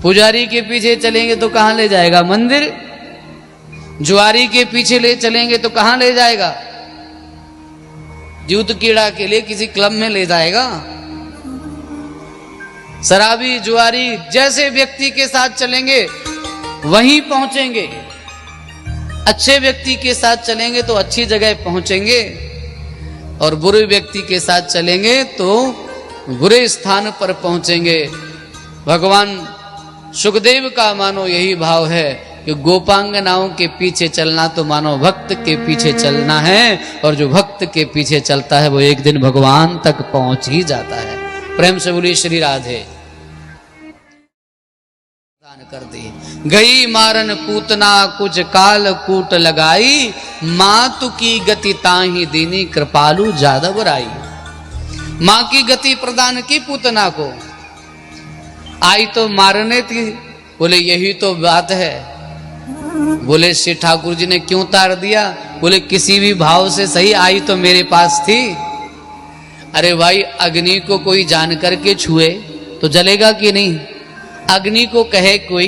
पुजारी के पीछे चलेंगे तो कहां ले जाएगा? मंदिर। जुआरी के पीछे ले चलेंगे तो कहां ले जाएगा? जूत कीड़ा के लिए किसी क्लब में ले जाएगा। शराबी जुआरी जैसे व्यक्ति के साथ चलेंगे वहीं पहुंचेंगे। अच्छे व्यक्ति के साथ चलेंगे तो अच्छी जगह पहुंचेंगे, और बुरे व्यक्ति के साथ चलेंगे तो बुरे स्थान पर पहुंचेंगे। भगवान सुखदेव का मानो यही भाव है कि गोपांगनाओं के पीछे चलना तो मानो भक्त के पीछे चलना है, और जो भक्त के पीछे चलता है वो एक दिन भगवान तक पहुंच ही जाता है। प्रेम से बोलिए श्री राधे। दान कर दी गई मारन पूतना कुछ काल कूट लगाई, मातु की गति ताही दीनी कृपालु जादव राई। मां की गति प्रदान की पूतना को, आई तो मारने थी। बोले यही तो बात है। बोले श्री ठाकुर जी ने क्यों तार दिया? बोले किसी भी भाव से सही, आई तो मेरे पास थी। अरे भाई, अग्नि को कोई जान करके छुए तो जलेगा कि नहीं? अग्नि को कहे कोई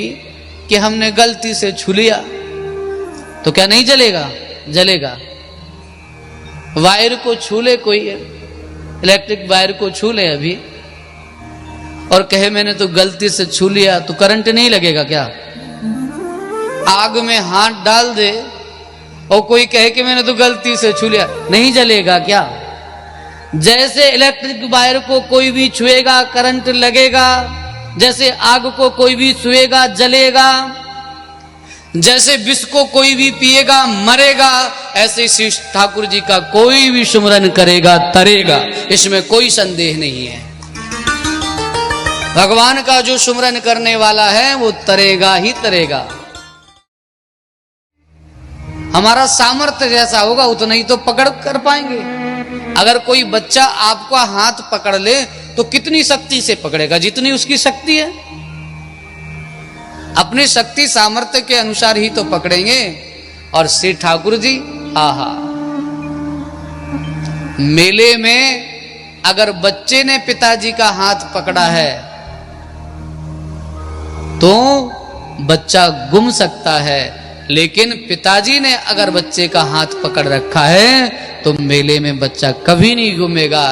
कि हमने गलती से छू लिया तो क्या नहीं जलेगा? जलेगा। वायर को छू ले कोई, इलेक्ट्रिक वायर को छू ले अभी, और कहे मैंने तो गलती से छू लिया, तो करंट नहीं लगेगा क्या? आग में हाथ डाल दे और कोई कहे कि मैंने तो गलती से छू लिया, नहीं जलेगा क्या? जैसे इलेक्ट्रिक वायर को कोई भी छुएगा करंट लगेगा, जैसे आग को कोई भी छुएगा जलेगा, जैसे विष को कोई भी पिएगा मरेगा, ऐसे श्री ठाकुर जी का कोई भी सुमरन करेगा तरेगा, इसमें कोई संदेह नहीं है। भगवान का जो सुमरन करने वाला है वो तरेगा ही तरेगा। हमारा सामर्थ्य जैसा होगा उतना ही तो पकड़ कर पाएंगे। अगर कोई बच्चा आपका हाथ पकड़ ले तो कितनी शक्ति से पकड़ेगा? जितनी उसकी शक्ति है। अपनी शक्ति सामर्थ्य के अनुसार ही तो पकड़ेंगे। और श्री ठाकुर जी, आहा, मेले में अगर बच्चे ने पिताजी का हाथ पकड़ा है तो बच्चा गुम सकता है, लेकिन पिताजी ने अगर बच्चे का हाथ पकड़ रखा है तो मेले में बच्चा कभी नहीं गुमेगा,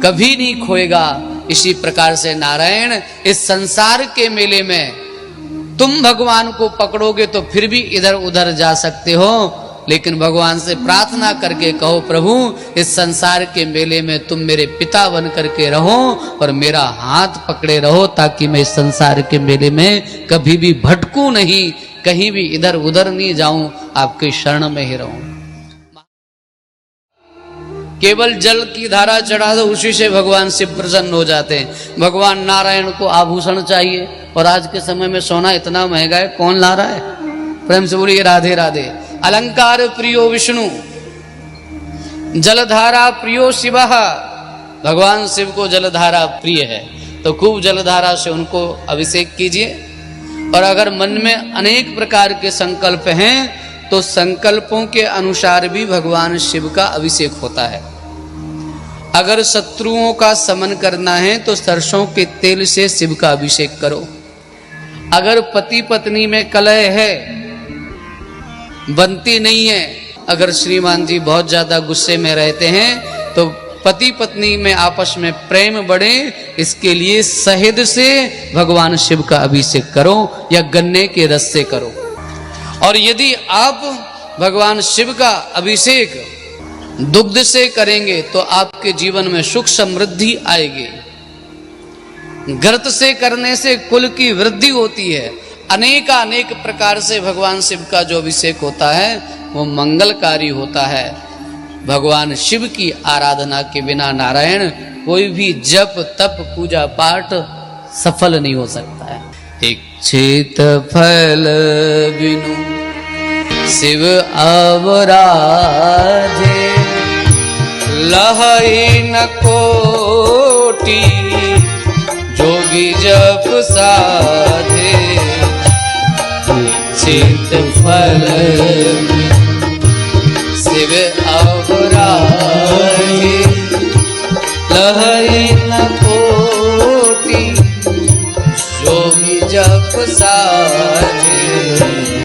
कभी नहीं खोएगा। इसी प्रकार से नारायण इस संसार के मेले में तुम भगवान को पकड़ोगे तो फिर भी इधर उधर जा सकते हो, लेकिन भगवान से प्रार्थना करके कहो प्रभु इस संसार के मेले में तुम मेरे पिता बन करके रहो और मेरा हाथ पकड़े रहो, ताकि मैं इस संसार के मेले में कभी भी भटकूं नहीं, कहीं भी इधर उधर नहीं जाऊं, आपके शरण में ही रहूं। केवल जल की धारा चढ़ा दो, उसी से भगवान शिव प्रसन्न हो जाते हैं। भगवान नारायण को आभूषण चाहिए, और आज के समय में सोना इतना महंगा है, कौन ला रहा है? प्रेम से बोलिए राधे राधे। अलंकार प्रियो विष्णु, जलधारा प्रियो शिव। भगवान शिव को जलधारा प्रिय है, तो खूब जलधारा से उनको अभिषेक कीजिए। और अगर मन में अनेक प्रकार के संकल्प हैं तो संकल्पों के अनुसार भी भगवान शिव का अभिषेक होता है। अगर शत्रुओं का समन करना है तो सरसों के तेल से शिव का अभिषेक करो। अगर पति पत्नी में कलह है, बनती नहीं है, अगर श्रीमान जी बहुत ज्यादा गुस्से में रहते हैं तो पति पत्नी में आपस में प्रेम बढ़े, इसके लिए शहद से भगवान शिव का अभिषेक करो या गन्ने के रस से करो। और यदि आप भगवान शिव का अभिषेक दुग्ध से करेंगे तो आपके जीवन में सुख समृद्धि आएगी। घृत से करने से कुल की वृद्धि होती है। अनेक प्रकार से भगवान शिव का जो अभिषेक होता है वो मंगलकारी होता है। भगवान शिव की आराधना के बिना नारायण कोई भी जप तप पूजा पाठ सफल नहीं हो सकता है। इच्छित फल बिनु शिव अवराधे, लहई न कोटि जोगी जप साधे। इच्छित फल शिव अवराधे, लहई न कोटि जोगी जप सार